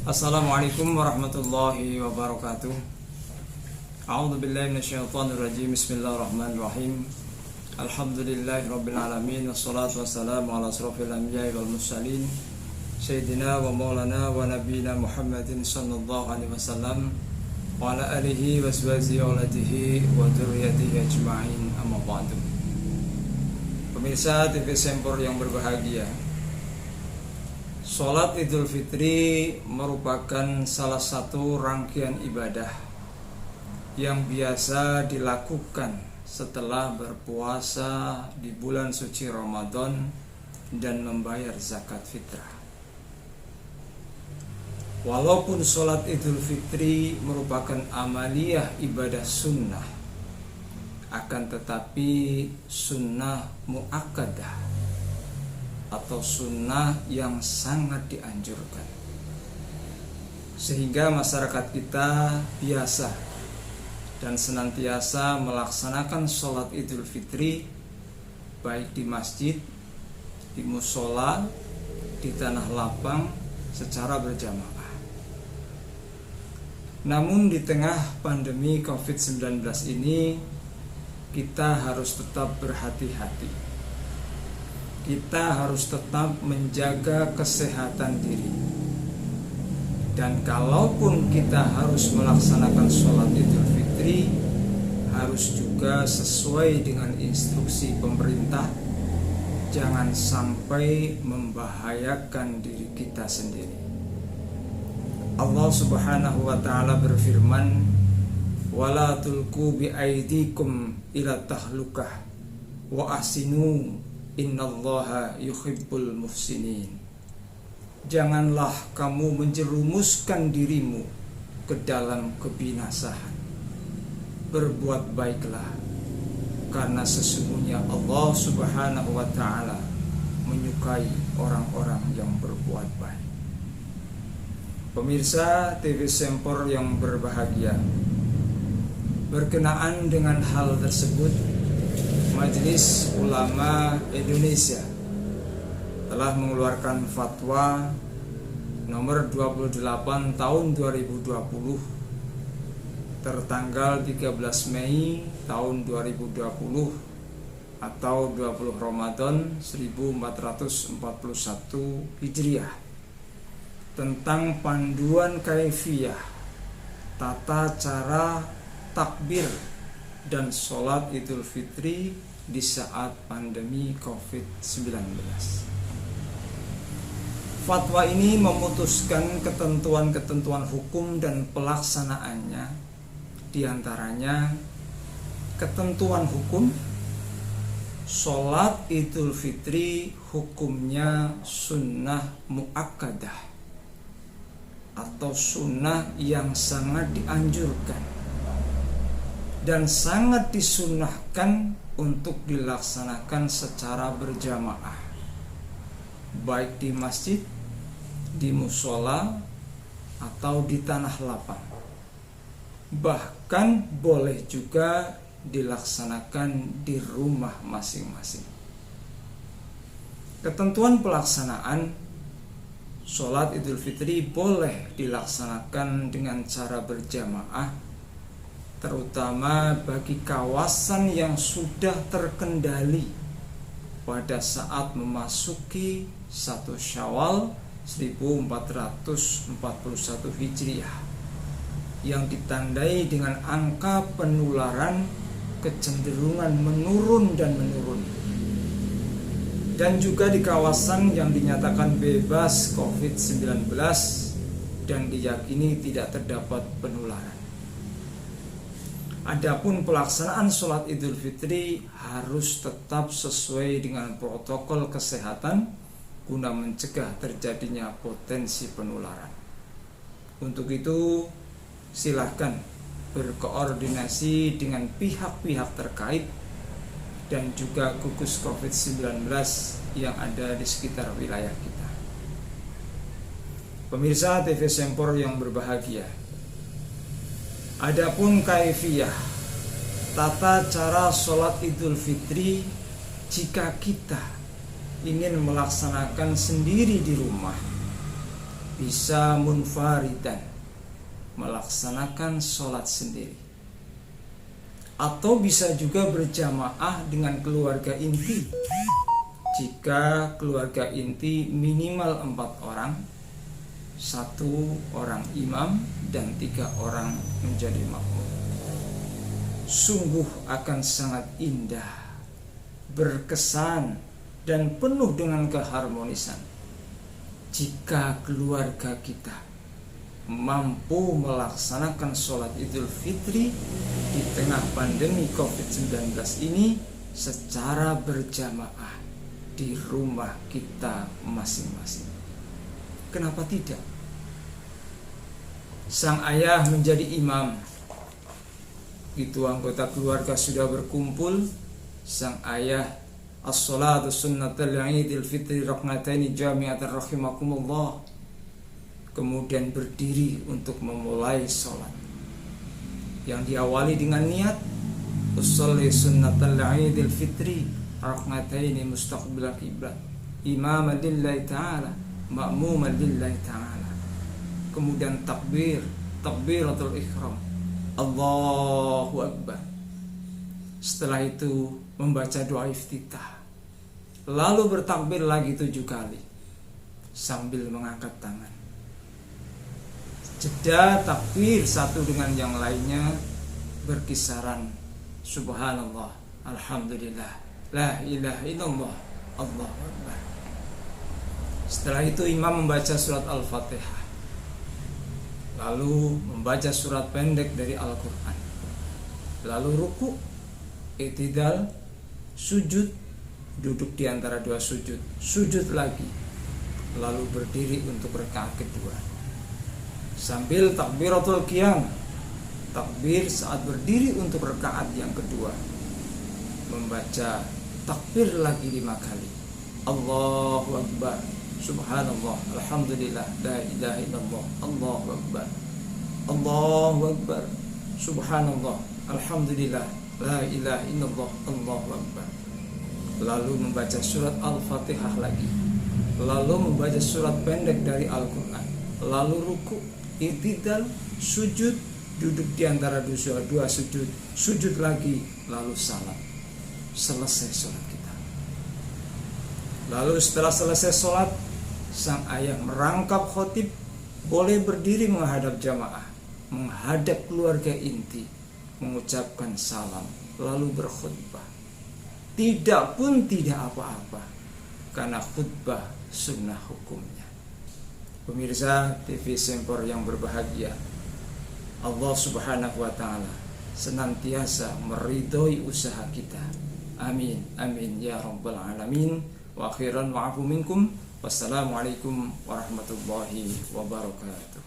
Assalamualaikum warahmatullahi wabarakatuh. A'udzu billahi minasyaitonir rajim. Bismillahirrahmanirrahim. Alhamdulillahirabbil alamin wassalatu wassalamu ala asrofil anbiya'i wal mursalin sayyidina wa maulana wa nabiyina Muhammadin sallallahu alaihi wasallam wa ala alihi wa sahbihi wa auladihi wa dzurriyyatihi ajma'in, amma ba'du. Pemirsa TV Sempor yang berbahagia, Sholat Idul Fitri merupakan salah satu rangkaian ibadah yang biasa dilakukan setelah berpuasa di bulan suci Ramadan dan membayar zakat fitrah. Walaupun sholat Idul Fitri merupakan amaliyah ibadah sunnah, akan tetapi sunnah muakkadah atau sunnah yang sangat dianjurkan, sehingga masyarakat kita biasa dan senantiasa melaksanakan sholat Idul Fitri baik di masjid, di musola, di tanah lapang secara berjamaah. Namun di tengah pandemi COVID-19 ini, kita harus tetap berhati-hati. Kita harus tetap menjaga kesehatan diri. Dan kalaupun kita harus melaksanakan sholat Idul Fitri, harus juga sesuai dengan instruksi pemerintah. Jangan sampai membahayakan diri kita sendiri. Allah Subhanahu wa ta'ala berfirman, "Wala tulqu bi aidikum ila tahlukah wa ahsinu innallaha yuhibbul muhsinin." Janganlah kamu menjerumuskan dirimu ke dalam kebinasaan. Berbuat baiklah, karena sesungguhnya Allah Subhanahu wa ta'ala menyukai orang-orang yang berbuat baik. Pemirsa TV Sempor yang berbahagia, berkenaan dengan hal tersebut, Majelis Ulama Indonesia telah mengeluarkan fatwa nomor 28 tahun 2020 tertanggal 13 Mei tahun 2020 atau 20 Ramadan 1441 Hijriah tentang panduan kaifiyah tata cara takbir dan sholat Idul Fitri di saat pandemi COVID-19. Fatwa ini memutuskan ketentuan-ketentuan hukum dan pelaksanaannya. Di antaranya ketentuan hukum, sholat Idul Fitri hukumnya sunnah muakkadah atau sunnah yang sangat dianjurkan dan sangat disunnahkan untuk dilaksanakan secara berjamaah, baik di masjid, di musola, atau di tanah lapang. Bahkan boleh juga dilaksanakan di rumah masing-masing. Ketentuan pelaksanaan sholat Idul Fitri boleh dilaksanakan dengan cara berjamaah, terutama bagi kawasan yang sudah terkendali pada saat memasuki 1 Syawal 1441 Hijriah yang ditandai dengan angka penularan kecenderungan menurun dan menurun, dan juga di kawasan yang dinyatakan bebas COVID-19 dan diyakini tidak terdapat penularan. Adapun pelaksanaan sholat Idul Fitri harus tetap sesuai dengan protokol kesehatan guna mencegah terjadinya potensi penularan. Untuk itu, silakan berkoordinasi dengan pihak-pihak terkait dan juga gugus COVID-19 yang ada di sekitar wilayah kita. Pemirsa TV Sempor yang berbahagia, adapun kaifiyah tata cara sholat Idul Fitri jika kita ingin melaksanakan sendiri di rumah, bisa munfaridan, melaksanakan sholat sendiri, atau bisa juga berjamaah dengan keluarga inti. Jika keluarga inti minimal 4 orang, 1 orang imam dan 3 orang menjadi makmum. Sungguh akan sangat indah, berkesan, dan penuh dengan keharmonisan jika keluarga kita mampu melaksanakan sholat Idul Fitri di tengah pandemi COVID-19 ini secara berjamaah di rumah kita masing-masing. Kenapa tidak? Sang ayah menjadi imam, itu anggota keluarga sudah berkumpul, sang ayah as-salatu sunnatul idil fitri raknataini jami'atan rahimakumullah, kemudian berdiri untuk memulai sholat yang diawali dengan niat usolli sunnatul idil fitri raknataini mustaqbilal qiblat imaman lillahi ta'ala ma'muman lillahi ta'ala. Kemudian takbiratul ihram, Allahu Akbar. Setelah itu membaca doa iftitah, lalu bertakbir lagi 7 kali sambil mengangkat tangan. Jeda takbir satu dengan yang lainnya berkisaran subhanallah, alhamdulillah, la ilaha illallah, Allahu Akbar. Setelah itu imam membaca surat Al-Fatihah, lalu membaca surat pendek dari Al-Quran, lalu ruku, i'tidal, sujud, duduk di antara 2 sujud, sujud lagi, lalu berdiri untuk rakaat kedua sambil takbiratul qiyam, takbir saat berdiri untuk rakaat yang kedua, membaca takbir lagi 5 kali, Allahu Akbar, subhanallah, alhamdulillah, la ilaha illallah, Allahu Akbar, Allahu Akbar, subhanallah, alhamdulillah, la ilaha illallah, Allahu Akbar. Lalu membaca surat Al-Fatihah lagi, lalu membaca surat pendek dari Al-Quran, lalu ruku, i'tidal, sujud, duduk di antara 2 sujud, sujud lagi, lalu salat. Selesai sholat kita. Lalu setelah selesai sholat, sang ayah merangkap khotib, boleh berdiri menghadap jamaah, menghadap keluarga inti, mengucapkan salam, lalu berkhutbah. Tidak pun tidak apa-apa, karena khutbah sunnah hukumnya. Pemirsa TV Sempor yang berbahagia, Allah Subhanahu wa Ta'ala senantiasa meridhoi usaha kita. Amin, amin ya rabbal alamin. Wa akhiran wa'afu minkum. Wassalamualaikum warahmatullahi wabarakatuh.